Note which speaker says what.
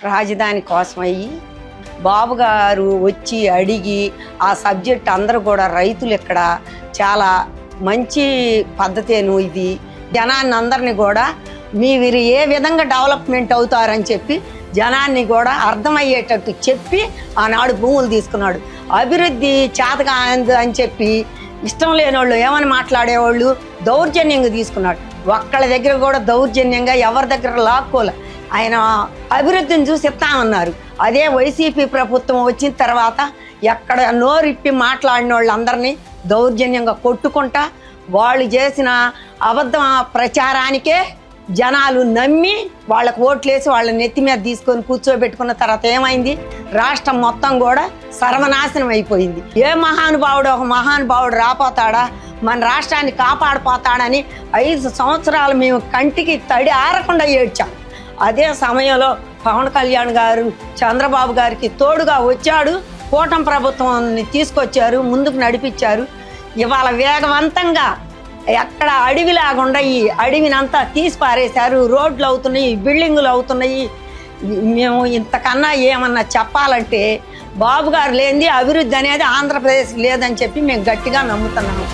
Speaker 1: రాజధాని కోసమయ్యి బాబు గారు వచ్చి అడిగి ఆ సబ్జెక్ట్ అందరూ కూడా రైతులు ఇక్కడ చాలా మంచి పద్ధతేను ఇది, జనాన్ని అందరినీ కూడా మీరు ఏ విధంగా డెవలప్మెంట్ అవుతారని చెప్పి జనాన్ని కూడా అర్థమయ్యేటట్టు చెప్పి ఆనాడు భూములు తీసుకున్నాడు. అభివృద్ధి చేతగా అని చెప్పి ఇష్టం లేని వాళ్ళు ఏమని మాట్లాడేవాళ్ళు దౌర్జన్యంగా తీసుకున్నాడు. ఒక్కళ్ళ దగ్గర కూడా దౌర్జన్యంగా ఎవరి దగ్గర లాక్కోలే. ఆయన అభివృద్ధిని చూసి ఇస్తామన్నారు. అదే వైసీపీ ప్రభుత్వం వచ్చిన తర్వాత ఎక్కడ నోరిప్పి మాట్లాడిన వాళ్ళందరినీ దౌర్జన్యంగా కొట్టుకుంటా వాళ్ళు చేసిన అబద్ధ ప్రచారానికే జనాలు నమ్మి వాళ్ళకు ఓట్లేసి వాళ్ళ నెత్తి మీద తీసుకొని కూర్చోబెట్టుకున్న తర్వాత ఏమైంది, రాష్ట్రం మొత్తం కూడా సర్వనాశనం అయిపోయింది. ఏ మహానుభావుడు ఒక మహానుభావుడు రాపోతాడా, మన రాష్ట్రాన్ని కాపాడిపోతాడని 5 సంవత్సరాలు మేము కంటికి తడి ఆరకుండా ఏడ్చాం. అదే సమయంలో పవన్ కళ్యాణ్ గారు చంద్రబాబు గారికి తోడుగా వచ్చాడు. కూటమి ప్రభుత్వాన్ని తీసుకొచ్చారు, ముందుకు నడిపించారు. ఇవాళ వేగవంతంగా ఎక్కడ అడవిలాగుండా ఈ అడవినంతా తీసి పారేశారు. రోడ్లు అవుతున్నాయి, బిల్డింగులు అవుతున్నాయి. మేము ఇంతకన్నా ఏమన్నా చెప్పాలంటే బాబు గారు లేనిది అభివృద్ధి అనేది ఆంధ్రప్రదేశ్ లేదని చెప్పి మేము గట్టిగా నమ్ముతున్నాము.